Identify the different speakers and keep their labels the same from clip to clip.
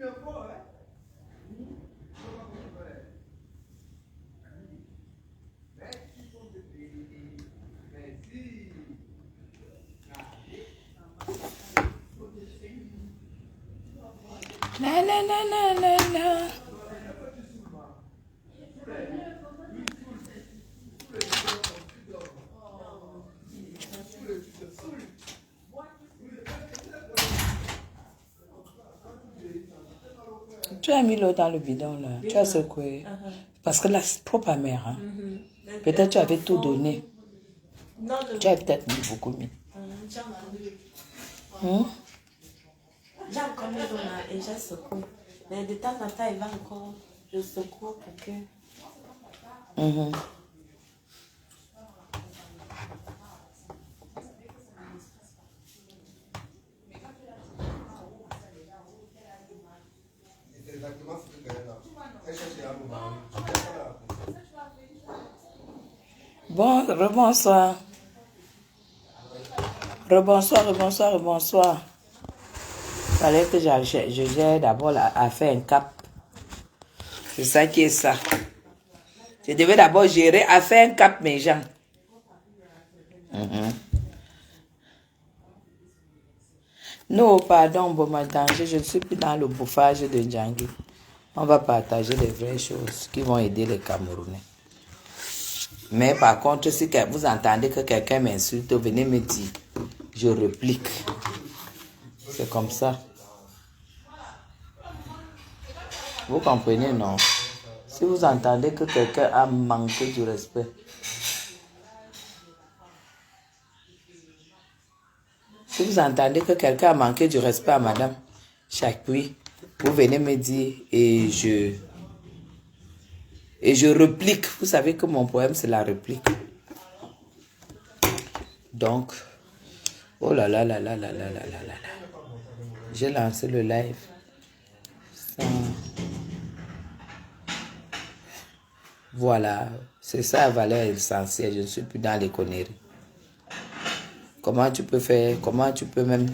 Speaker 1: La la la la la la. Tu as mis l'eau dans le bidon là. Tu as secoué. Parce que là, c'est trop amer. Hein? Peut-être tu avais tout donné. Tu as peut-être mis beaucoup mis.
Speaker 2: J'ai encore mis là et j'ai secoué. Mais de temps en temps, il va encore. Je secoue pour que.
Speaker 1: Bon, rebonsoir. Rebonsoir. Fallait que je gère d'abord à faire un cap. C'est ça qui est ça. Je devais d'abord gérer à faire un cap, mes gens. Non, pardon, bon matin, je ne suis plus dans le bouffage de Djangui. On va partager les vraies choses qui vont aider les Camerounais. Mais par contre, si vous entendez que quelqu'un m'insulte, venez me dire. Je réplique. C'est comme ça. Vous comprenez, non? Si vous entendez que quelqu'un a manqué du respect, si vous entendez que quelqu'un a manqué du respect à Madame Chakwi, vous venez me dire et je réplique. Vous savez que mon poème, c'est la réplique. Donc, oh là là là là là là là là là. J'ai lancé le live. Voilà, c'est ça la valeur essentielle. Je ne suis plus dans les conneries. Comment tu peux même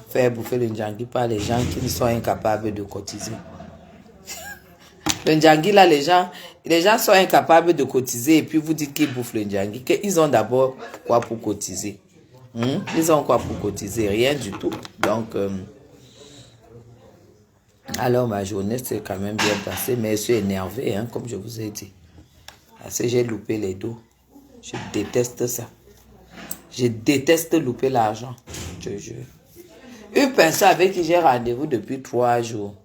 Speaker 1: faire bouffer le Ndjangui par les gens qui sont incapables de cotiser? Le Ndjangui, là, les gens sont incapables de cotiser et puis vous dites qu'ils bouffent le Ndjangui. Ils ont d'abord quoi pour cotiser? Ils ont quoi pour cotiser? Rien du tout. Donc, alors ma journée s'est quand même bien passée, mais je suis énervée, hein, comme je vous ai dit. Parce que j'ai loupé les dos. Je déteste ça. Je déteste louper l'argent. Je te jure. Une personne avec qui j'ai rendez-vous depuis 3 jours.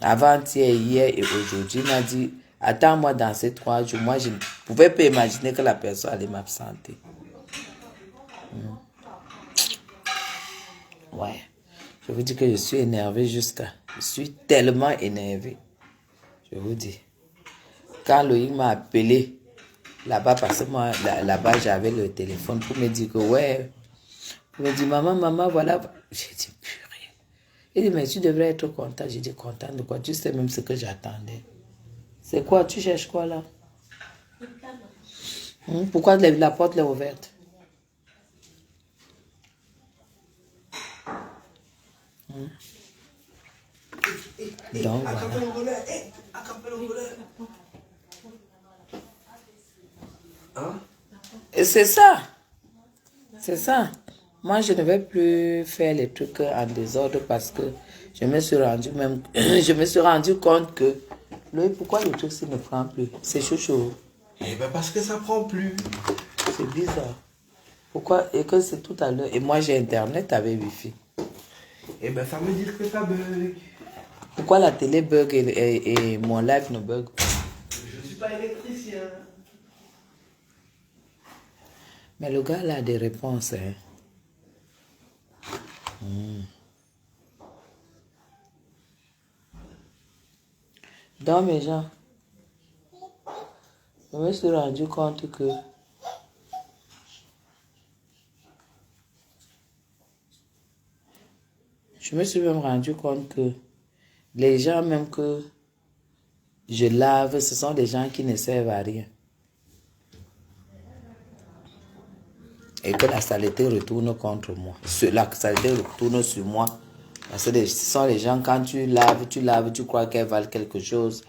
Speaker 1: Avant-hier, hier et aujourd'hui, m'a dit, attends-moi dans ces 3 jours. Moi, je ne pouvais pas imaginer que la personne allait m'absenter. Ouais. Je vous dis que je suis énervé jusqu'à... Je suis tellement énervé. Je vous dis. Quand Loïc m'a appelé, là-bas, parce que moi, là-bas, j'avais le téléphone pour me dire que, ouais... Il me dit, maman, voilà. J'ai dit, purée. Il dit, mais tu devrais être content. J'ai dit, content de quoi? Tu sais même ce que j'attendais. C'est quoi? Tu cherches quoi là? Pourquoi la porte est ouverte? Donc, voilà. Et c'est ça. C'est ça. Moi, je ne vais plus faire les trucs en désordre parce que je me suis rendu compte que pourquoi le truc ne prend plus? C'est chaud.
Speaker 3: Eh ben parce que ça prend plus.
Speaker 1: C'est bizarre. Pourquoi? Et que c'est tout à l'heure. Et moi, j'ai Internet avec Wi-Fi.
Speaker 3: Eh ben ça veut dire que ça bug.
Speaker 1: Pourquoi la télé bug et mon live ne bug pas?
Speaker 3: Je ne suis pas électricien.
Speaker 1: Mais le gars là a des réponses. Hein. Donc mes gens, je me suis rendu compte que les gens même que je lave, ce sont des gens qui ne servent à rien. Et que la saleté retourne contre moi. La saleté retourne sur moi Parce que ce sont les gens, quand tu laves, tu crois qu'elles valent quelque chose.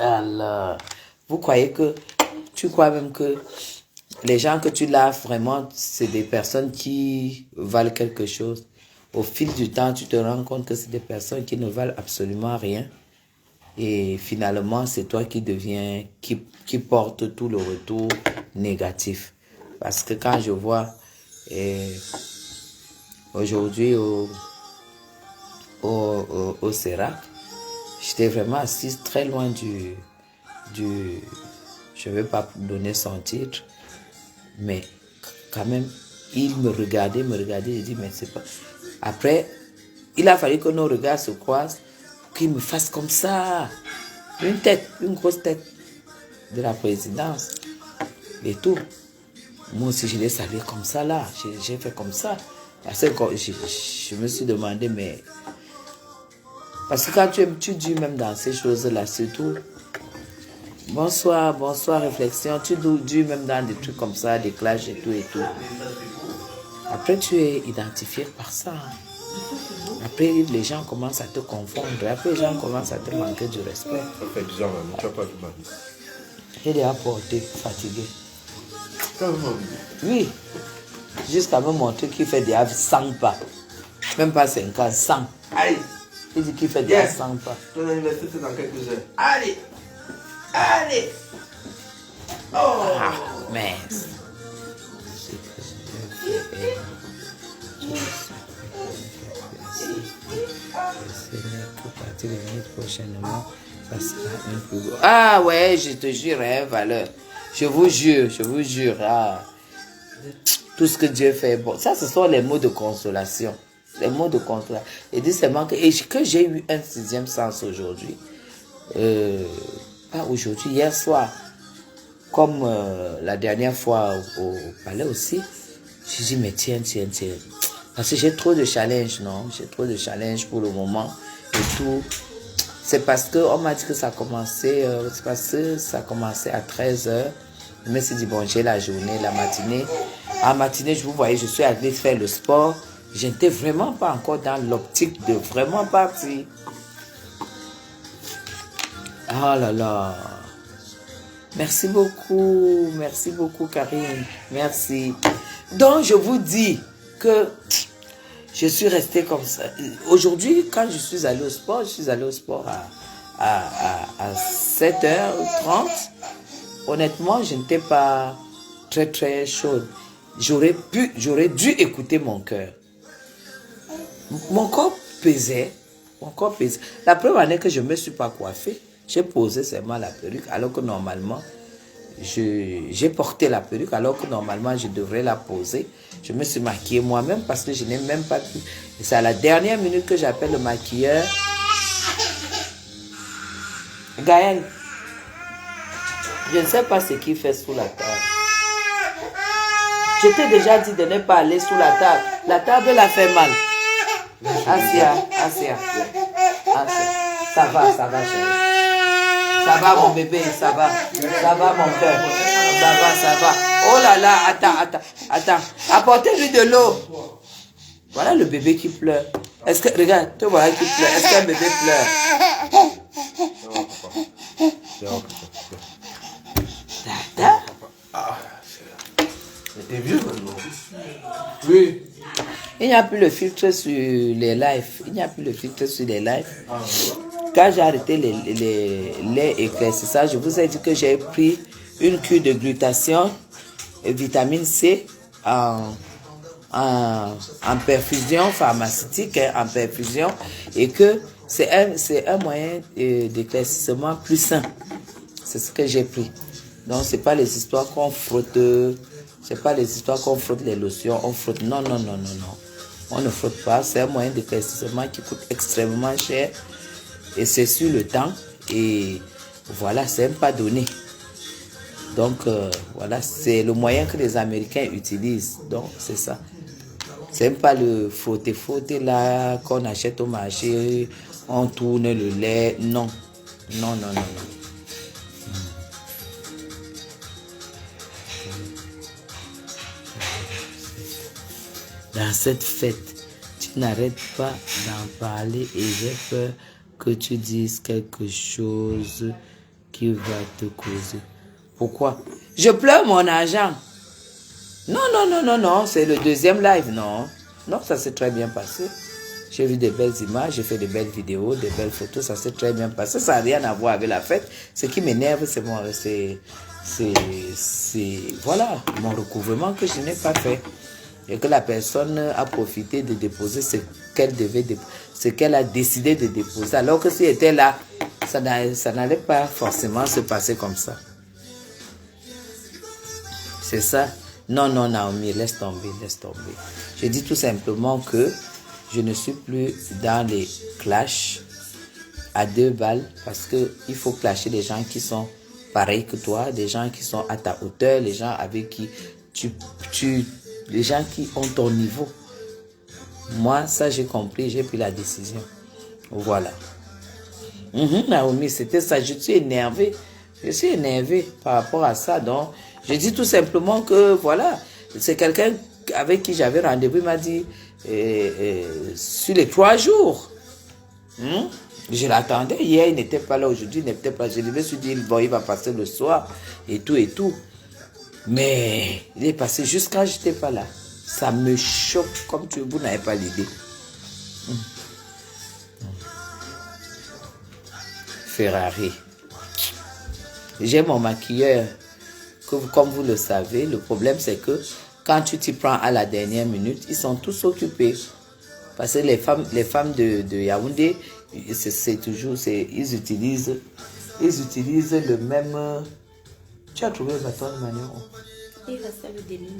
Speaker 1: Alors, vous croyez que, tu crois même que les gens que tu laves vraiment, c'est des personnes qui valent quelque chose. Au fil du temps, tu te rends compte que c'est des personnes qui ne valent absolument rien. Et finalement, c'est toi qui deviens, qui porte tout le retour négatif. Parce que quand je vois aujourd'hui au CERAC, j'étais vraiment assise très loin du je ne vais pas donner son titre, mais quand même, il me regardait, je dis, mais c'est pas... Après, il a fallu que nos regards se croisent, qu'il me fasse comme ça, une grosse tête de la présidence, et tout. Moi aussi, je l'ai salué comme ça, là, j'ai fait comme ça. Parce que je me suis demandé, mais... Parce que quand tu dis même dans ces choses-là, surtout, bonsoir, réflexion, tu dis même dans des trucs comme ça, des clashs et tout. Après, tu es identifié par ça. Après, les gens commencent à te confondre. Après, les gens commencent à te manquer du respect.
Speaker 3: Ça fait 10 ans, même. Tu n'as pas du mal.
Speaker 1: J'ai déjà porté, fatigué.
Speaker 3: Comment?
Speaker 1: Oui. Jusqu'à me montrer qu'il fait des 100 pas. Même pas 50, 100.
Speaker 3: Allez.
Speaker 1: Il dit qu'il fait des 100 pas.
Speaker 3: Ton anniversaire, c'est dans quelques heures. Allez. Allez. Oh.
Speaker 1: Ah, mais... Prochainement, ça sera un peu beau. Ah ouais, je te jure, hein, valeur. Je vous jure. Ah. Tout ce que Dieu fait, bon, ça ce sont les mots de consolation. Les mots de consolation. Et dis seulement que j'ai eu un 6e sens aujourd'hui. Pas aujourd'hui, hier soir. Comme la dernière fois au palais aussi. Je dis, mais tiens. Parce que j'ai trop de challenges, non? J'ai trop de challenges pour le moment. Et tout. C'est parce qu'on m'a dit que ça commençait, c'est parce que ça commençait à 13h. Je me suis dit, bon, j'ai la journée, la matinée. En matinée, je vous voyais, je suis allée faire le sport. Je n'étais vraiment pas encore dans l'optique de vraiment partir. Oh là là. Merci beaucoup, Karine. Merci. Donc, je vous dis que je suis restée comme ça. Aujourd'hui, quand je suis allée au sport, à 7h30. Honnêtement, je n'étais pas très chaude. J'aurais dû écouter mon cœur. Mon corps pesait. La première année que je ne me suis pas coiffée, j'ai posé seulement la perruque, alors que normalement, j'ai porté la perruque, alors que normalement, je devrais la poser. Je me suis maquillée moi-même parce que je n'ai même pas pu. Et c'est à la dernière minute que j'appelle le maquilleur. Gaël, je ne sais pas ce qu'il fait sous la table. Je t'ai déjà dit de ne pas aller sous la table. La table la fait mal. Asia. Ça va, chérie. Ça va, mon bébé, ça va. Ça va, mon cœur. Ça va. Oh là là, attends. Apportez-lui de l'eau. Voilà le bébé qui pleure. Est-ce que, regarde, te voilà qui pleure. Est-ce qu'un bébé pleure?
Speaker 3: T'es vieux maintenant.
Speaker 1: Oui. Il n'y a plus le filtre sur les lives. Quand j'ai arrêté les éclaircissages, je vous ai dit que j'ai pris une cure de glutathione et vitamine C en perfusion pharmaceutique, en perfusion, et que c'est un moyen d'éclaircissement plus sain. C'est ce que j'ai pris. Donc, c'est pas les histoires qu'on frotte, les lotions, on frotte. Non. On ne frotte pas. C'est un moyen d'éclaircissement qui coûte extrêmement cher. Et c'est sur le temps. Et voilà, c'est même pas donné. Donc, voilà, c'est le moyen que les Américains utilisent. Donc, c'est ça. C'est même pas le frotter là qu'on achète au marché. On tourne le lait. Non. dans cette fête. Tu n'arrêtes pas d'en parler et j'ai peur que tu dises quelque chose qui va te causer. Pourquoi? Je pleure mon argent. Non, non, non, non, non, c'est le deuxième live, non. Non, ça s'est très bien passé. J'ai vu des belles images, j'ai fait des belles vidéos, des belles photos, ça s'est très bien passé. Ça n'a rien à voir avec la fête. Ce qui m'énerve, voilà, mon recouvrement que je n'ai pas fait. Et que la personne a profité de déposer ce qu'elle a décidé de déposer. Alors que si elle était là, ça n'allait pas forcément se passer comme ça. C'est ça. Non, non, Naomi, laisse tomber, laisse tomber. Je dis tout simplement que je ne suis plus dans les clashs à 2 balles parce qu'il faut clasher des gens qui sont pareils que toi, des gens qui sont à ta hauteur, les gens avec qui les gens qui ont ton niveau. Moi, ça j'ai compris, j'ai pris la décision. Voilà. Naomi, c'était ça. Je suis énervée. Je suis énervée par rapport à ça. Donc, je dis tout simplement que, voilà, c'est quelqu'un avec qui j'avais rendez-vous, il m'a dit, sur les 3 jours. Je l'attendais. Hier, il n'était pas là. Aujourd'hui, il n'était pas là. Je me suis dit, bon, il va passer le soir et tout et tout. Mais il est passé juste quand je n'étais pas là. Ça me choque comme vous n'avez pas l'idée. Ferrari. J'ai mon maquilleur. Comme vous le savez, le problème c'est que quand tu t'y prends à la dernière minute, ils sont tous occupés. Parce que les femmes de Yaoundé, c'est toujours, ils utilisent le même... Tu as trouvé le bâton de Manéron?
Speaker 2: Il restait le demi.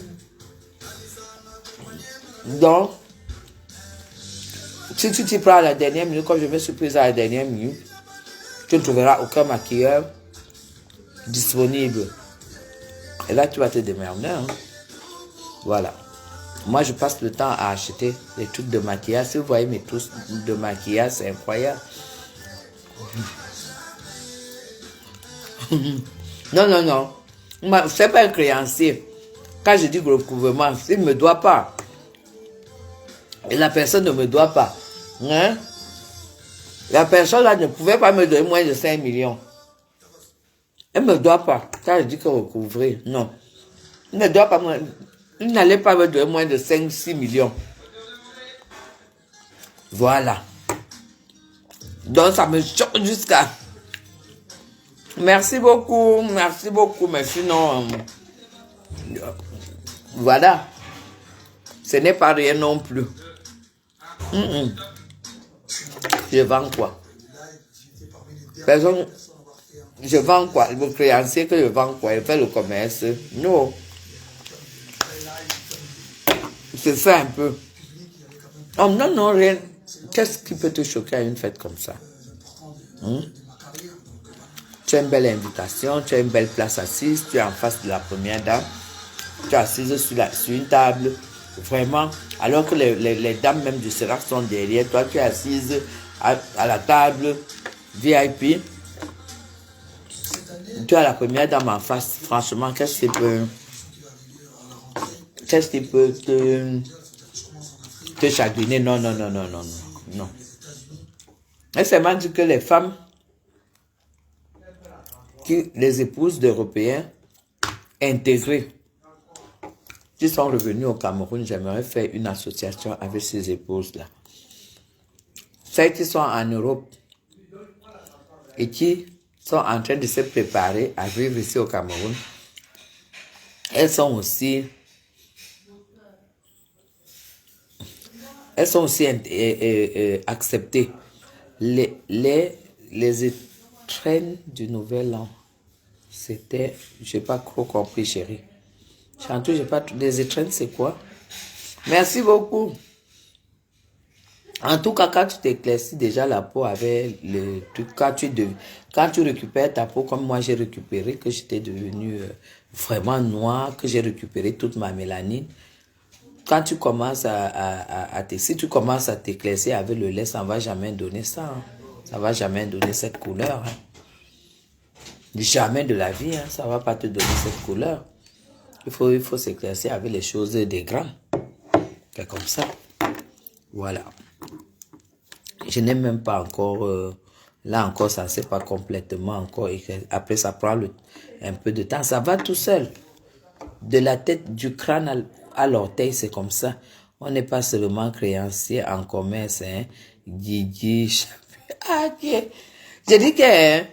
Speaker 1: Donc, si tu t'y prends à la dernière minute, comme je me suis prise à la dernière minute, tu ne trouveras aucun maquilleur disponible. Et là, tu vas te démerder. Hein? Voilà. Moi, je passe le temps à acheter des trucs de maquillage. Si vous voyez mes trucs de maquillage, c'est incroyable. Non, non, non. C'est pas un créancier. Quand je dis recouvrement, il ne me doit pas. Et la personne ne me doit pas. Hein? La personne là ne pouvait pas me donner moins de 5 millions. Elle ne me doit pas. Quand je dis que recouvrer, non. Il ne doit pas. Il n'allait pas me donner moins de 5-6 millions. Voilà. Donc ça me choque jusqu'à... Merci beaucoup, mais sinon... voilà. Ce n'est pas rien non plus. Je vends quoi? Personne... Je vends quoi? Le créancier que je vends quoi? Il fait le commerce. Non. C'est ça un peu. Oh non, non, rien. Qu'est-ce qui peut te choquer à une fête comme ça? Tu as une belle invitation, tu as une belle place assise, tu es en face de la première dame, tu es assise sur une table, vraiment, alors que les dames même du Serac sont derrière, toi tu es assise à la table VIP, tu as la première dame en face. Franchement, qu'est-ce qui peut te chagriner? Non, non, non, non, non, non. Et c'est même dit que les femmes les épouses d'Européens intégrés qui sont revenus au Cameroun, j'aimerais faire une association avec ces épouses-là. Celles qui sont en Europe et qui sont en train de se préparer à vivre ici au Cameroun, elles sont aussi acceptées. Les étrennes du Nouvel An, c'était, je n'ai pas trop compris, chérie. Chantou, j'ai pas... Les étrennes, c'est quoi? Merci beaucoup. En tout cas, quand tu t'éclaircis déjà la peau avec le truc, quand tu récupères ta peau, comme moi j'ai récupéré, que j'étais devenue vraiment noire, que j'ai récupéré toute ma mélanine, quand tu commences si tu commences à t'éclaircir avec le lait, ça ne va jamais donner ça. Hein. Ça ne va jamais donner cette couleur. Hein. Jamais de la vie, hein, ça ne va pas te donner cette couleur. Il faut s'éclaircir avec les choses des grands. C'est comme ça. Voilà. Je n'ai même pas encore... là encore, ça ne s'est pas complètement encore écrit. Après, ça prend un peu de temps. Ça va tout seul. De la tête, du crâne à l'orteil, c'est comme ça. On n'est pas seulement créancier en commerce. Hein. Guigui, ok. J'ai dit que hein,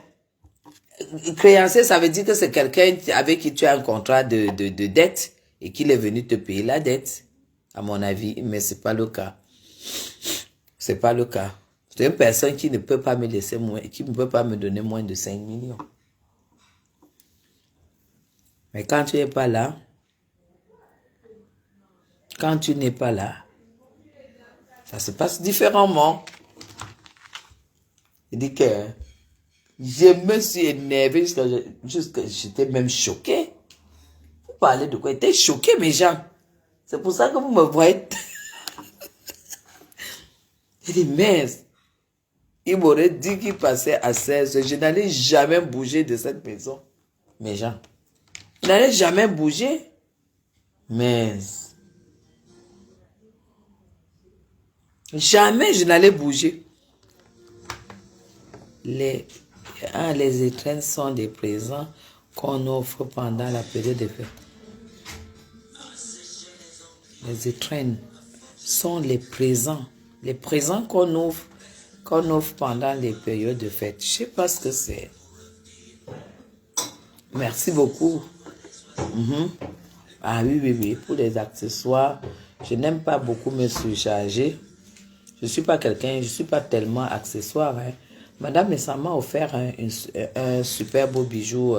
Speaker 1: créancier, ça veut dire que c'est quelqu'un avec qui tu as un contrat de dette et qu'il est venu te payer la dette, à mon avis, mais c'est pas le cas. C'est pas le cas. C'est une personne qui ne peut pas me laisser moins, qui ne peut pas me donner moins de 5 millions. Mais quand tu n'es pas là, ça se passe différemment. Il dit que je me suis énervé jusqu'à j'étais même choqué. Vous parlez de quoi? J'étais choqué, mes gens. C'est pour ça que vous me voyez. Il dit, mais il m'aurait dit qu'il passait à 16. Je n'allais jamais bouger de cette maison. Mes gens. Je n'allais jamais bouger. Mais jamais je n'allais bouger. Les étrennes sont des présents qu'on offre pendant la période de fête. Les étrennes sont les présents qu'on offre pendant les périodes de fête. Je ne sais pas ce que c'est. Merci beaucoup. Ah oui, pour les accessoires, je n'aime pas beaucoup me surcharger. Je ne suis pas tellement accessoire. Hein. Madame Messa m'a offert un super beau bijou,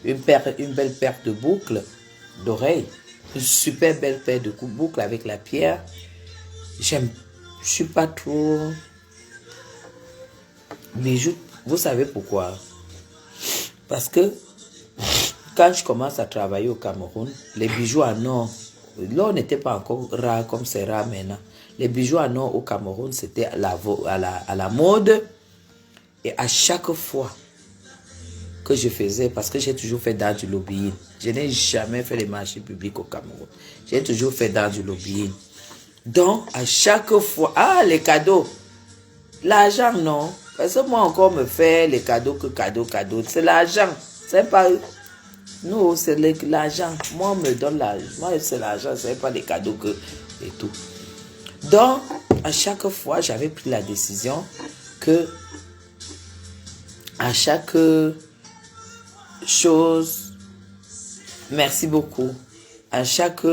Speaker 1: une belle paire de boucles d'oreilles, une super belle paire de boucles avec la pierre. Je suis pas trop bijoux. Vous savez pourquoi? Parce que quand je commence à travailler au Cameroun, les bijoux en or, l'or n'était pas encore rare comme c'est rare maintenant. Les bijoux en or au Cameroun, c'était à la mode. Et à chaque fois que je faisais, parce que j'ai toujours fait dans du lobbying, je n'ai jamais fait les marchés publics au Cameroun. J'ai toujours fait dans du lobbying. Donc, à chaque fois, les cadeaux, l'argent, non. Parce que moi encore me faire les cadeaux que cadeaux. C'est l'argent. C'est pas... Nous, c'est l'argent. Moi, on me donne l'argent. Moi, c'est l'argent, c'est pas les cadeaux que... Et tout. Donc, à chaque fois, j'avais pris la décision que à chaque chose, merci beaucoup, à chaque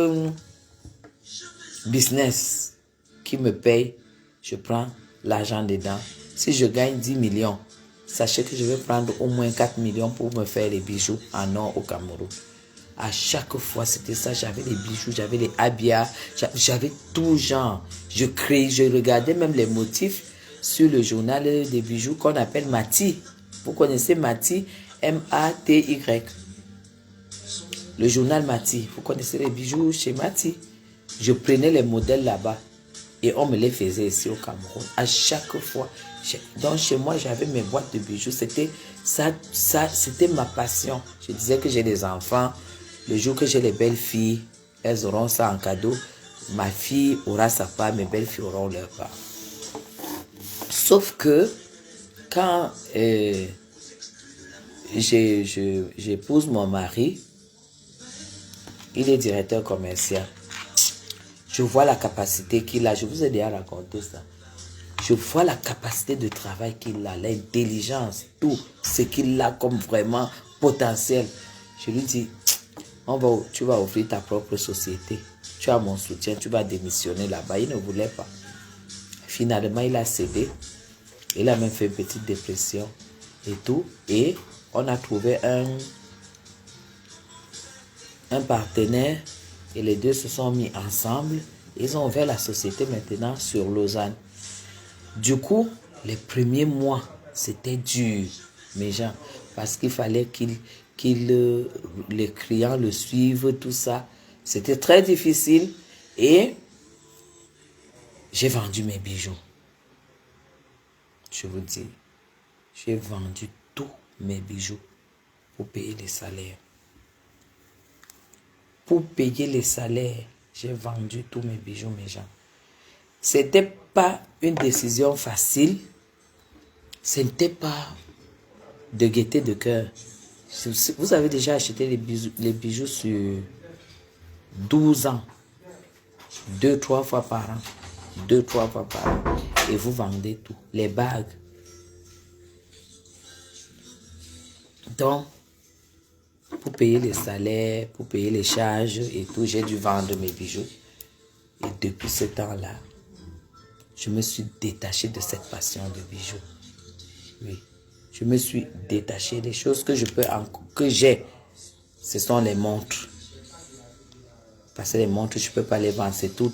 Speaker 1: business qui me paye, je prends l'argent dedans. Si je gagne 10 millions, sachez que je vais prendre au moins 4 millions pour me faire les bijoux en or au Cameroun. À chaque fois, c'était ça. J'avais les bijoux, j'avais les habillas, j'avais tout genre. Je regardais même les motifs sur le journal des bijoux qu'on appelle Mati. Vous connaissez Mati, M-A-T-Y. Le journal Mati. Vous connaissez les bijoux chez Mati. Je prenais les modèles là-bas et on me les faisait ici au Cameroun. À chaque fois. Donc chez moi, j'avais mes boîtes de bijoux. C'était c'était ma passion. Je disais que j'ai des enfants. Le jour que j'ai les belles filles, elles auront ça en cadeau. Ma fille aura sa part, mes belles filles auront leur part. Sauf que quand j'épouse mon mari, il est directeur commercial. Je vois la capacité qu'il a. Je vous ai déjà raconté ça. Je vois la capacité de travail qu'il a, l'intelligence, tout ce qu'il a comme vraiment potentiel. Je lui dis, tu vas ouvrir ta propre société. Tu as mon soutien, tu vas démissionner là-bas. Il ne voulait pas. Finalement, il a cédé. Il a même fait une petite dépression et tout. Et on a trouvé un partenaire et les deux se sont mis ensemble. Ils ont ouvert la société maintenant sur Lausanne. Du coup, les premiers mois, c'était dur, mes gens, parce qu'il fallait les clients le suivent, tout ça. C'était très difficile et j'ai vendu mes bijoux. Je vous dis, j'ai vendu tous mes bijoux pour payer les salaires. Pour payer les salaires, J'ai vendu tous mes bijoux, mes gens. C'était pas une décision facile. Ce n'était pas de gaieté de cœur. Vous avez déjà acheté les bijoux sur 12 ans. 2-3 fois par an. 2-3 fois par an. Et vous vendez tout. Les bagues. Donc, pour payer les salaires, pour payer les charges et tout, j'ai dû vendre mes bijoux. Et depuis ce temps-là, je me suis détaché de cette passion de bijoux. Oui. Je me suis détaché des choses que j'ai. Ce sont les montres. Parce que les montres, je ne peux pas les vendre. C'est tout.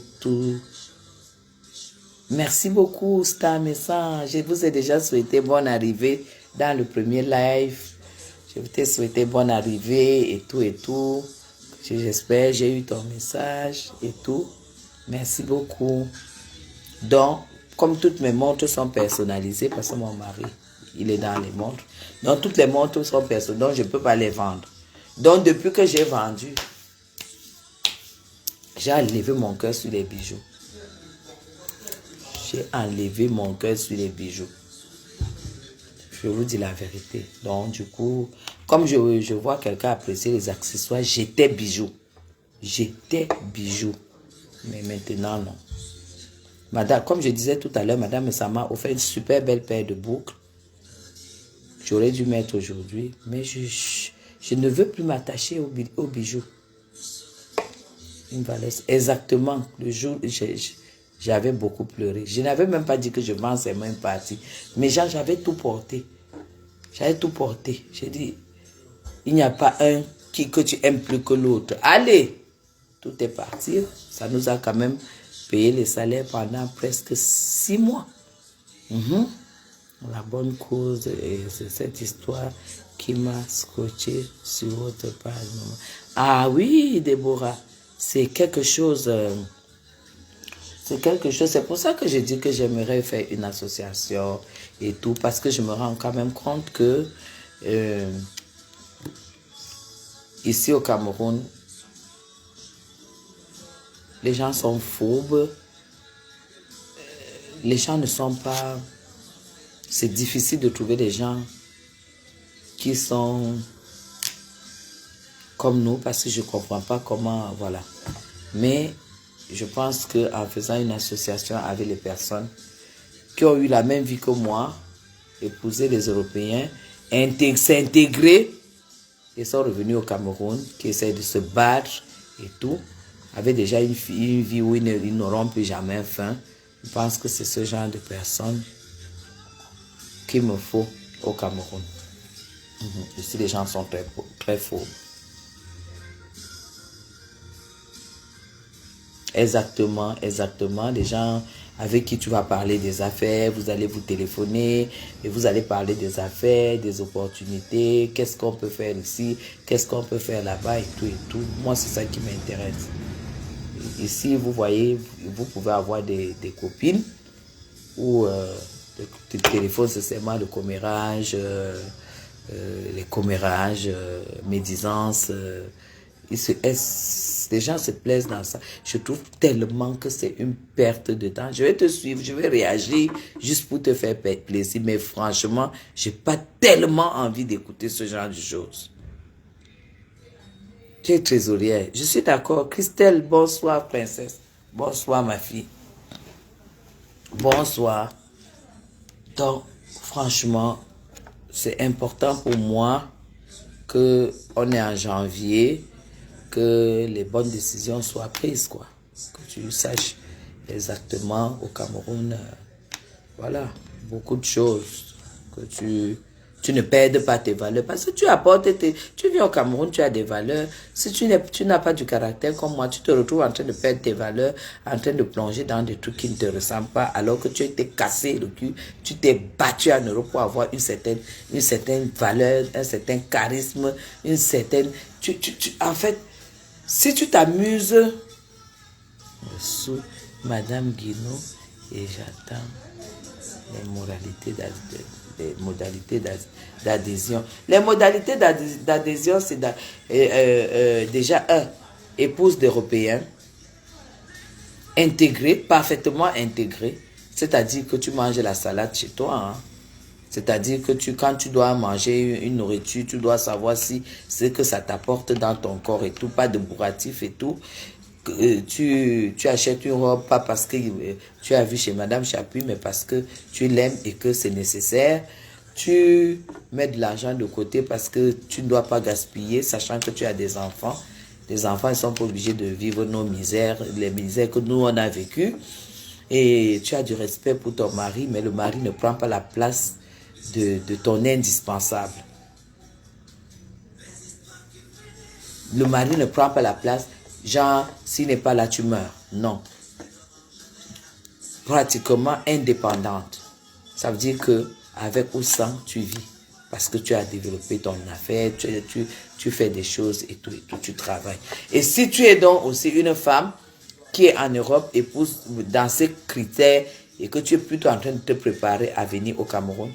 Speaker 1: Merci beaucoup, Star Message. Je vous ai déjà souhaité bonne arrivée dans le premier live. Je t'ai souhaité bonne arrivée et tout. J'espère, j'ai eu ton message et tout. Merci beaucoup. Donc, comme toutes mes montres sont personnalisées, parce que mon mari, il est dans les montres. Donc, toutes les montres sont personnalisées, donc je ne peux pas les vendre. Donc, depuis que j'ai vendu, j'ai enlevé mon cœur sur les bijoux. J'ai enlevé mon cœur sur les bijoux. Je vous dis la vérité. Donc, du coup, comme je vois quelqu'un apprécier les accessoires, j'étais bijoux. J'étais bijoux. Mais maintenant, non. Madame, comme je disais tout à l'heure, Madame Sama a offert une super belle paire de boucles. J'aurais dû mettre aujourd'hui, mais je ne veux plus m'attacher aux bijoux. Une valise. Exactement. Le jour où j'avais beaucoup pleuré. Je n'avais même pas dit que je vends seulement une partie. Mais j'avais tout porté. J'avais tout porté. J'ai dit, il n'y a pas un que tu aimes plus que l'autre. Allez! Tout est parti. Ça nous a quand même payé les salaires pendant presque 6 mois. La bonne cause, c'est cette histoire qui m'a scotché sur votre page. Ah oui, Déborah, c'est quelque chose. C'est pour ça que je dis que j'aimerais faire une association et tout, parce que je me rends quand même compte que ici au Cameroun, les gens sont phobes, les gens ne sont pas... C'est difficile de trouver des gens qui sont comme nous, parce que je ne comprends pas comment, voilà. Mais je pense qu'en faisant une association avec les personnes qui ont eu la même vie que moi, épouser les Européens, s'intégrer, et sont revenus au Cameroun, qui essaient de se battre et tout, avec déjà une vie où ils n'auront plus jamais faim. Je pense que c'est ce genre de personnes qu'il me faut au Cameroun. Ici, les gens sont très faux. Exactement. Les gens avec qui tu vas parler des affaires, vous allez vous téléphoner et vous allez parler des affaires, des opportunités, qu'est-ce qu'on peut faire ici, qu'est-ce qu'on peut faire là-bas et tout. Moi, c'est ça qui m'intéresse. Ici, vous voyez, vous pouvez avoir des copines où le téléphone, c'est seulement le commérage, les commérages, médisance. Les gens se plaisent dans ça. Je trouve tellement que c'est une perte de temps. Je vais te suivre, je vais réagir juste pour te faire plaisir. Mais franchement, je n'ai pas tellement envie d'écouter ce genre de choses. Tu es trésorière. Je suis d'accord. Christelle, bonsoir, princesse. Bonsoir, ma fille. Bonsoir. Donc, franchement, c'est important pour moi qu'on est en janvier, que les bonnes décisions soient prises, quoi. Que tu saches exactement au Cameroun, voilà, beaucoup de choses, que tu ne perdes pas tes valeurs, parce que tu apportes tu viens au Cameroun, tu as des valeurs. Si tu n'as pas du caractère comme moi, tu te retrouves en train de perdre tes valeurs, en train de plonger dans des trucs qui ne te ressemblent pas, alors que tu t'es cassé le cul, tu t'es battu en Europe pour avoir une certaine valeur, un certain charisme, une certaine... En fait, si tu t'amuses sous Madame Guinaud, et j'attends les modalités d'adhésion. Les modalités d'adhésion, c'est déjà épouse d'Européens, intégré, parfaitement intégré. C'est-à-dire que tu manges la salade chez toi. Hein. C'est-à-dire que quand tu dois manger une nourriture, tu dois savoir si ce que ça t'apporte dans ton corps et tout, pas de bourratif et tout. Tu achètes une robe pas parce que tu as vu chez Madame Chapuis, mais parce que tu l'aimes et que c'est nécessaire. Tu mets de l'argent de côté parce que tu ne dois pas gaspiller, sachant que tu as des enfants. Les enfants ne sont pas obligés de vivre nos misères, les misères que nous on a vécues. Et tu as du respect pour ton mari, mais le mari ne prend pas la place de ton indispensable. Le mari ne prend pas la place, genre, s'il n'est pas là, tu meurs. Non. Pratiquement indépendante. Ça veut dire que avec ou sans, tu vis. Parce que tu as développé ton affaire, tu fais des choses et tout, tu travailles. Et si tu es donc aussi une femme qui est en Europe et pousse dans ces critères et que tu es plutôt en train de te préparer à venir au Cameroun,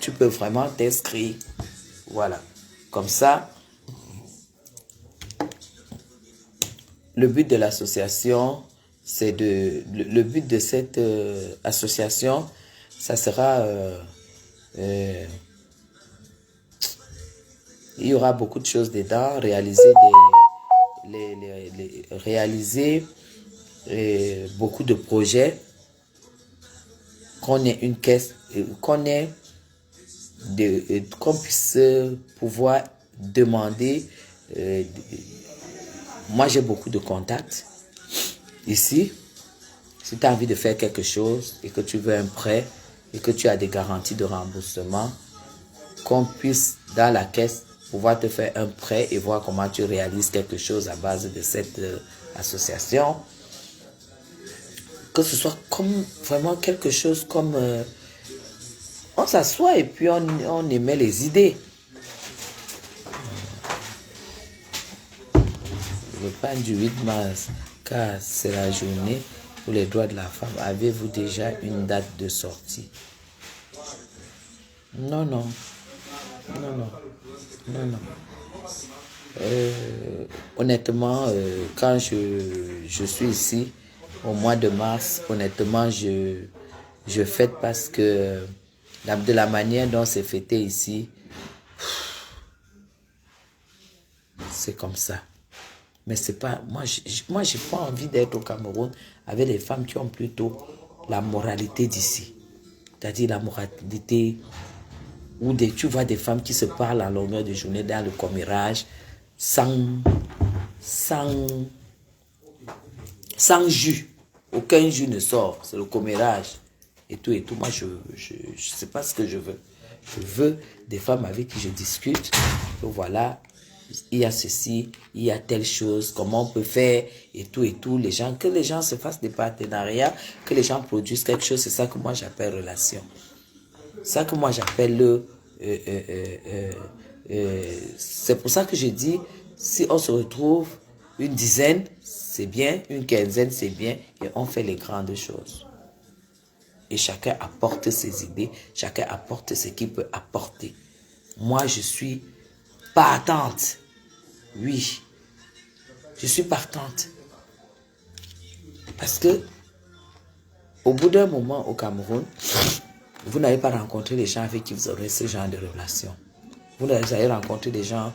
Speaker 1: tu peux vraiment t'inscrire. Voilà. Comme ça, le but de l'association, c'est de... Le but de cette association, ça sera... il y aura beaucoup de choses dedans, réaliser beaucoup de projets, qu'on ait une caisse, qu'on puisse pouvoir demander. Moi, j'ai beaucoup de contacts ici. Si tu as envie de faire quelque chose et que tu veux un prêt et que tu as des garanties de remboursement, qu'on puisse, dans la caisse, pouvoir te faire un prêt et voir comment tu réalises quelque chose à base de cette association. Que ce soit comme vraiment quelque chose comme... on s'assoit et puis on émet les idées. Le plan du 8 mars, car c'est la journée pour les droits de la femme. Avez-vous déjà une date de sortie? Non, non. Non, non. Non, non. Honnêtement, quand je suis ici, au mois de mars, honnêtement, je fête parce que de la manière dont c'est fêté ici, c'est comme ça. Mais c'est pas... Moi, j'ai pas envie d'être au Cameroun avec des femmes qui ont plutôt la moralité d'ici. C'est-à-dire la moralité où tu vois des femmes qui se parlent à longueur de journée dans le commérage sans jus. Aucun jus ne sort. C'est le commérage. Et tout et tout. Moi, je sais pas ce que je veux. Je veux des femmes avec qui je discute. Et voilà... Il y a ceci, il y a telle chose, comment on peut faire, et tout, que les gens se fassent des partenariats, que les gens produisent quelque chose, c'est ça que moi j'appelle relation. Ça que moi j'appelle c'est pour ça que je dis, si on se retrouve une dizaine, c'est bien, une quinzaine, c'est bien, et on fait les grandes choses. Et chacun apporte ses idées, chacun apporte ce qu'il peut apporter. Moi, je suis partante. Oui, je suis partante. Parce que, au bout d'un moment au Cameroun, vous n'avez pas rencontré les gens avec qui vous aurez ce genre de relation. Vous allez rencontrer des gens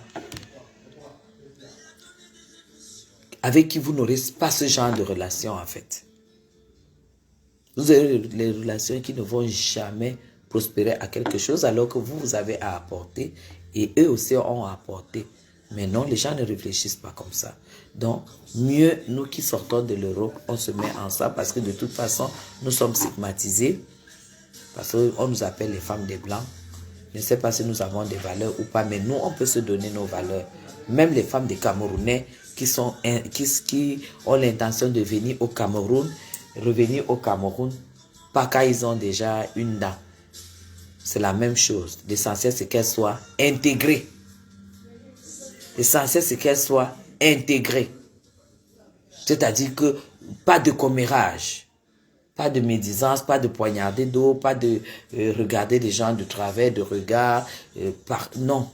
Speaker 1: avec qui vous n'aurez pas ce genre de relation en fait. Vous avez les relations qui ne vont jamais prospérer à quelque chose alors que vous avez à apporter et eux aussi ont à apporter. Mais non, les gens ne réfléchissent pas comme ça. Donc, mieux, nous qui sortons de l'Europe, on se met ensemble parce que de toute façon, nous sommes stigmatisés. Parce qu'on nous appelle les femmes des Blancs. Je ne sais pas si nous avons des valeurs ou pas, mais nous, on peut se donner nos valeurs. Même les femmes des Camerounais qui ont l'intention de venir au Cameroun, revenir au Cameroun, pas quand ils ont déjà une dent. C'est la même chose. L'essentiel, c'est qu'elles soient intégrées. L'essentiel, c'est qu'elle soit intégrée. C'est-à-dire que pas de commérage, pas de médisance, pas de poignarder d'eau, pas de regarder les gens de travers, de regard. Non.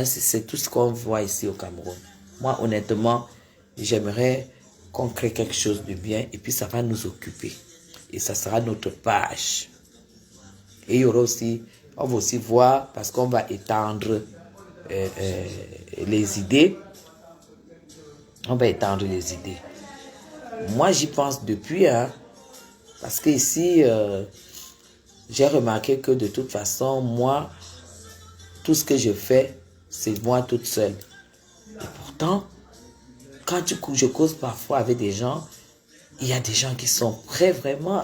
Speaker 1: C'est tout ce qu'on voit ici au Cameroun. Moi, honnêtement, j'aimerais qu'on crée quelque chose de bien et puis ça va nous occuper. Et ça sera notre page. Et il y aura aussi, on va aussi voir, parce qu'on va étendre les idées. On va étendre les idées. Moi, j'y pense depuis, hein, parce que ici, j'ai remarqué que de toute façon, moi, tout ce que je fais, c'est moi toute seule. Et pourtant, quand je cause parfois avec des gens, il y a des gens qui sont prêts vraiment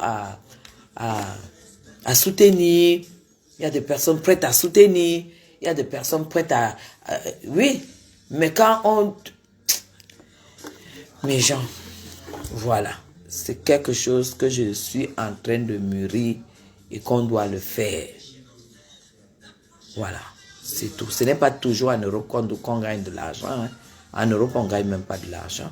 Speaker 1: à soutenir. Il y a des personnes prêtes à soutenir. Il y a des personnes prêtes oui, mais quand on... Mes gens, voilà. C'est quelque chose que je suis en train de mûrir et qu'on doit le faire. Voilà, c'est tout. Ce n'est pas toujours en Europe qu'on gagne de l'argent. Hein. En Europe, on ne gagne même pas de l'argent.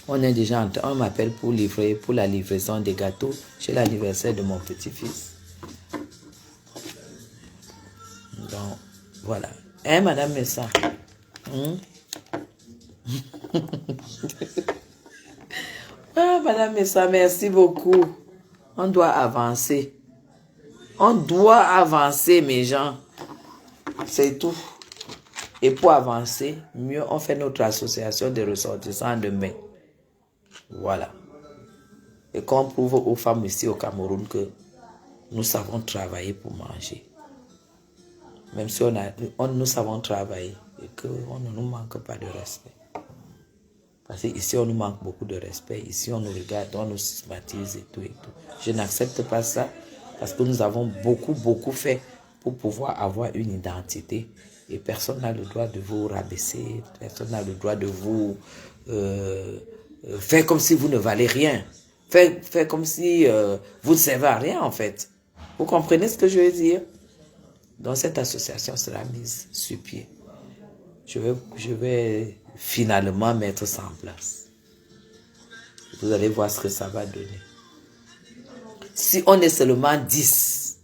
Speaker 1: On est déjà en train, on m'appelle pour la livraison des gâteaux chez l'anniversaire de mon petit-fils. Donc, voilà. Hein, Madame Messa? Ah, Madame Messa, merci beaucoup. On doit avancer. On doit avancer, mes gens. C'est tout. Et pour avancer, mieux on fait notre association des ressortissants demain. Voilà. Et qu'on prouve aux femmes ici au Cameroun que nous savons travailler pour manger. Même si nous savons travailler et qu'on ne nous manque pas de respect. Parce qu'ici, on nous manque beaucoup de respect. Ici, on nous regarde, on nous stigmatise et tout et tout. Je n'accepte pas ça parce que nous avons beaucoup fait pour pouvoir avoir une identité. Et personne n'a le droit de vous rabaisser. Personne n'a le droit de vous faire comme si vous ne valez rien. Faire comme si vous ne servez à rien, en fait. Vous comprenez ce que je veux dire? Donc, cette association sera mise sur pied. Je vais finalement mettre ça en place. Vous allez voir ce que ça va donner. Si on est seulement 10,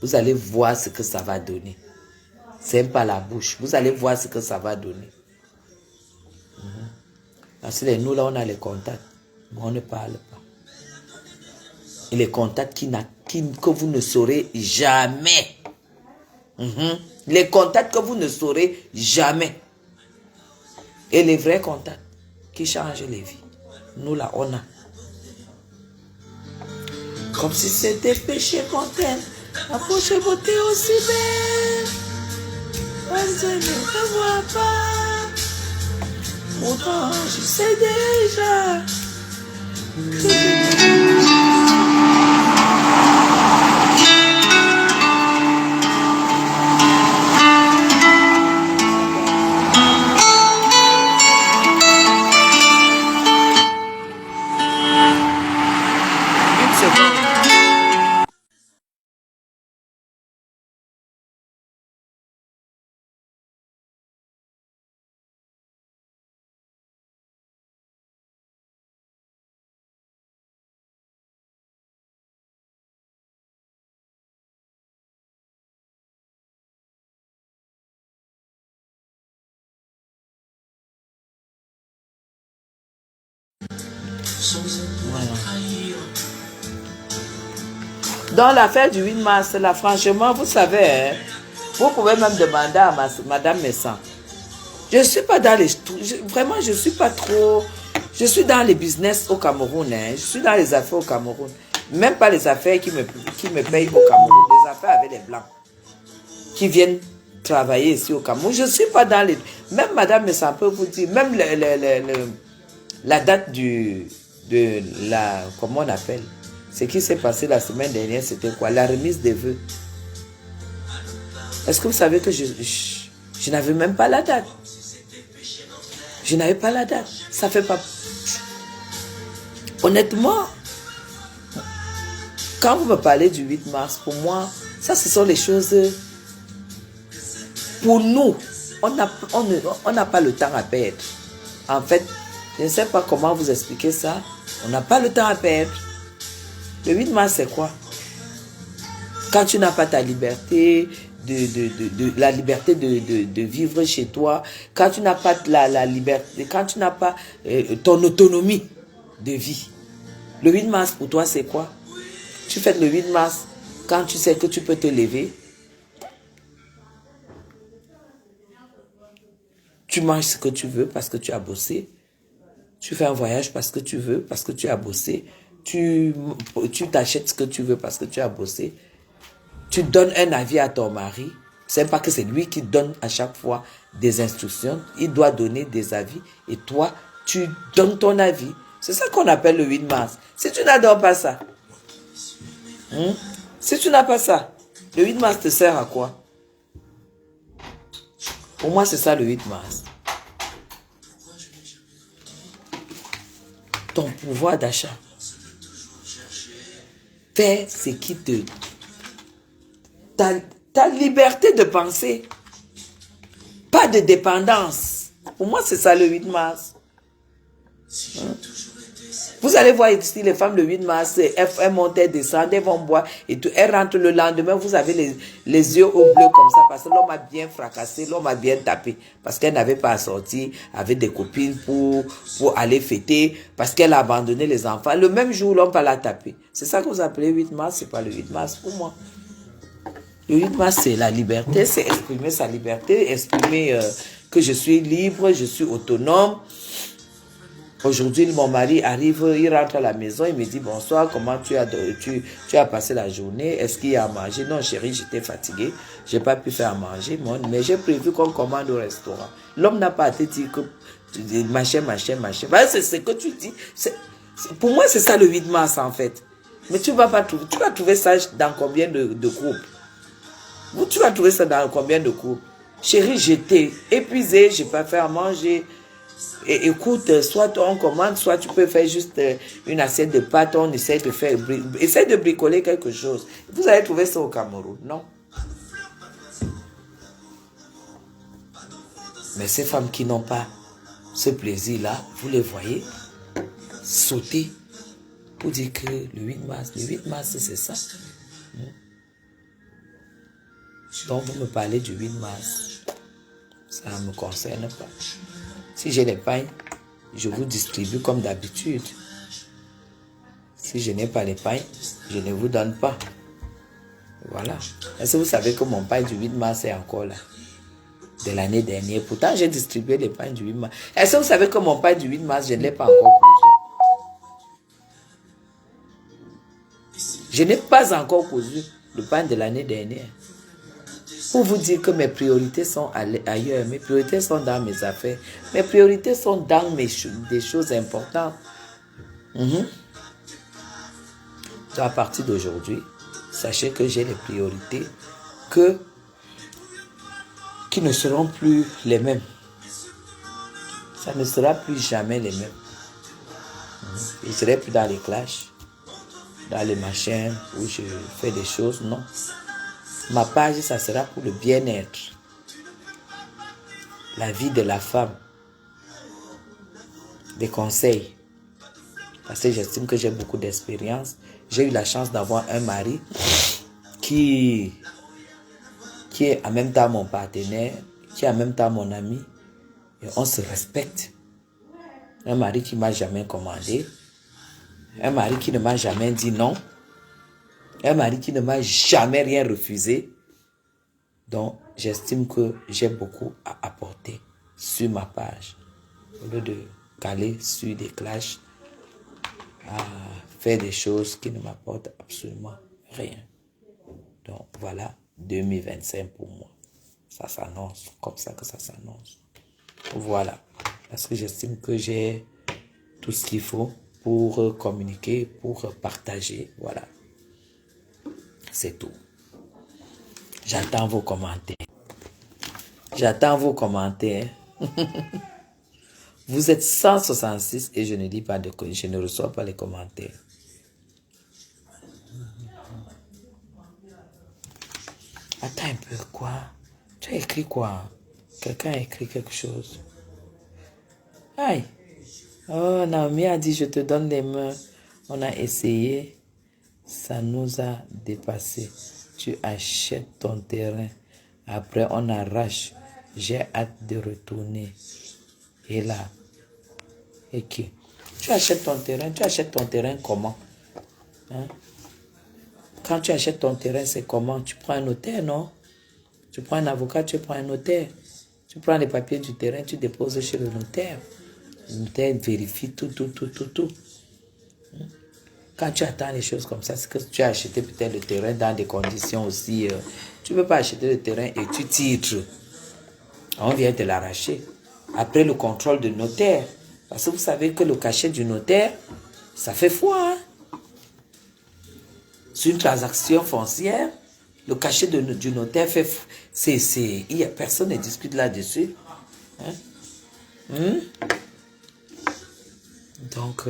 Speaker 1: vous allez voir ce que ça va donner. C'est pas la bouche. Vous allez voir ce que ça va donner. Parce que nous, là, on a les contacts. Mais on ne parle pas. Et les contacts que vous ne saurez jamais. Les contacts que vous ne saurez jamais. Et les vrais contacts qui changent les vies. Nous, là, on a. Comme si c'était péché qu'on t'aime. Approche beauté aussi belle. Je ne te vois pas. Pourtant, je sais déjà. Voilà. Dans l'affaire du 8 mars, là, franchement, vous savez, hein, vous pouvez même demander à Madame Messa. Je ne suis pas dans les... Vraiment, je ne suis pas trop... Je suis dans les business au Cameroun. Hein, je suis dans les affaires au Cameroun. Même pas les affaires qui me payent au Cameroun. Les affaires avec les Blancs. Qui viennent travailler ici au Cameroun. Je ne suis pas dans les... Même Madame Messa peut vous dire, même la date comment on appelle? Ce qui s'est passé la semaine dernière, c'était quoi? La remise des vœux. Est-ce que vous savez que je n'avais même pas la date? Je n'avais pas la date. Ça fait pas... Honnêtement, quand vous me parlez du 8 mars, pour moi, ça, ce sont les choses... Pour nous, on n'a pas le temps à perdre. En fait, je ne sais pas comment vous expliquer ça. On n'a pas le temps à perdre. Le 8 mars, c'est quoi? Quand tu n'as pas ta liberté la liberté de vivre chez toi, quand tu n'as pas la liberté, quand tu n'as pas ton autonomie de vie. Le 8 mars pour toi c'est quoi? Tu fêtes le 8 mars quand tu sais que tu peux te lever. Tu manges ce que tu veux parce que tu as bossé. Tu fais un voyage parce que tu veux, parce que tu as bossé. Tu t'achètes ce que tu veux parce que tu as bossé. Tu donnes un avis à ton mari. C'est pas que c'est lui qui donne à chaque fois des instructions. Il doit donner des avis. Et toi, tu donnes ton avis. C'est ça qu'on appelle le 8 mars. Si tu n'adores pas ça, si tu n'as pas ça, le 8 mars te sert à quoi? Pour moi, c'est ça le 8 mars. Ton pouvoir d'achat. Fais ce qui te... Ta liberté de penser. Pas de dépendance. Pour moi, c'est ça le 8 mars. Vous allez voir ici les femmes le 8 mars, elles montent, elles descendent, elles vont boire et tout. Elles rentrent le lendemain, vous avez les yeux au bleu comme ça parce que l'homme a bien fracassé, l'homme a bien tapé. Parce qu'elle n'avait pas à sortir avec des copines pour aller fêter, parce qu'elle a abandonné les enfants. Le même jour, l'homme va la taper. C'est ça que vous appelez 8 mars, c'est pas le 8 mars pour moi. Le 8 mars, c'est la liberté, c'est exprimer sa liberté, exprimer que je suis libre, je suis autonome. Aujourd'hui, mon mari arrive, il rentre à la maison, il me dit bonsoir, comment tu as passé la journée, est-ce qu'il y a à manger? Non chérie, j'étais fatiguée, j'ai pas pu faire à manger, mais j'ai prévu qu'on commande au restaurant. L'homme n'a pas à te dire que machin. C'est ce que tu dis. Pour moi, c'est ça le 8 mars en fait. Mais tu vas trouver ça dans combien de groupes? Tu vas trouver ça dans combien de groupes? Chérie, j'étais épuisée, j'ai pas fait à manger. Et écoute, soit on commande, soit tu peux faire juste une assiette de pâtes, on essaie de bricoler quelque chose. Vous allez trouver ça au Cameroun, non? Mais ces femmes qui n'ont pas ce plaisir-là, vous les voyez sauter pour dire que le 8 mars, c'est ça. Donc vous me parlez du 8 mars, ça ne me concerne pas. Si j'ai les pains, je vous distribue comme d'habitude. Si je n'ai pas les pains, je ne vous donne pas. Voilà. Est-ce que vous savez que mon pain du 8 mars est encore là? De l'année dernière. Pourtant, j'ai distribué les pains du 8 mars. Est-ce que vous savez que mon pain du 8 mars, je ne l'ai pas encore cousu? Je n'ai pas encore cousu le pain de l'année dernière. Pour vous dire que mes priorités sont ailleurs, mes priorités sont dans mes affaires, mes priorités sont dans des choses importantes. Donc à partir d'aujourd'hui, sachez que j'ai les priorités qui ne seront plus les mêmes. Ça ne sera plus jamais les mêmes. Je ne serai plus dans les clashs, dans les machins où je fais des choses, non. Ma page, ça sera pour le bien-être. La vie de la femme. Des conseils. Parce que j'estime que j'ai beaucoup d'expérience. J'ai eu la chance d'avoir un mari qui est en même temps mon partenaire, qui est en même temps mon ami. Et on se respecte. Un mari qui ne m'a jamais commandé. Un mari qui ne m'a jamais dit non. Un mari qui ne m'a jamais rien refusé. Donc, j'estime que j'ai beaucoup à apporter sur ma page. Au lieu de caler sur des clashs, à faire des choses qui ne m'apportent absolument rien. Donc, voilà 2025 pour moi. Ça s'annonce comme ça que ça s'annonce. Voilà. Parce que j'estime que j'ai tout ce qu'il faut pour communiquer, pour partager. Voilà. C'est tout. J'attends vos commentaires. J'attends vos commentaires. Vous êtes 166 et je ne lis pas je ne reçois pas les commentaires. Attends un peu, quoi? Tu as écrit quoi? Quelqu'un a écrit quelque chose. Aïe. Oh, Naomi a dit, je te donne les mains. On a essayé. Ça nous a dépassé. Tu achètes ton terrain. Après, on arrache. J'ai hâte de retourner. Et là, et qui? Tu achètes ton terrain comment? Hein? Quand tu achètes ton terrain, c'est comment? Tu prends un notaire, non? Tu prends un avocat, tu prends un notaire. Tu prends les papiers du terrain, tu déposes chez le notaire. Le notaire vérifie tout. Quand tu attends les choses comme ça, c'est que tu as acheté peut-être le terrain dans des conditions aussi. Tu ne peux pas acheter le terrain et tu titres. On vient te l'arracher. Après le contrôle du notaire. Parce que vous savez que le cachet du notaire, ça fait foi. Hein? Sur une transaction foncière, le cachet du notaire fait foi. Personne ne discute là-dessus. Hein? Donc,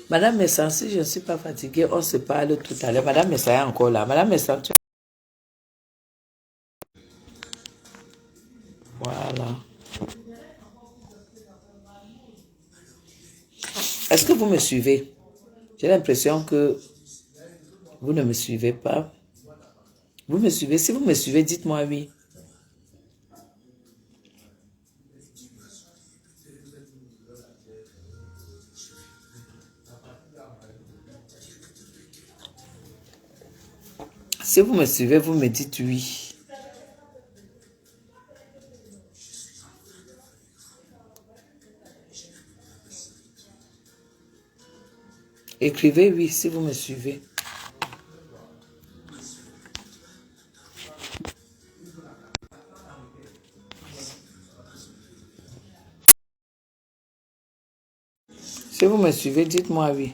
Speaker 1: Madame Messan, si je ne suis pas fatiguée, on se parle tout à l'heure. Madame Messan est encore là. Madame Messan, tu... Voilà. Est-ce que vous me suivez? J'ai l'impression que vous ne me suivez pas. Vous me suivez? Si vous me suivez, dites-moi oui. Si vous me suivez, vous me dites oui. Écrivez oui si vous me suivez. Si vous me suivez, dites-moi oui.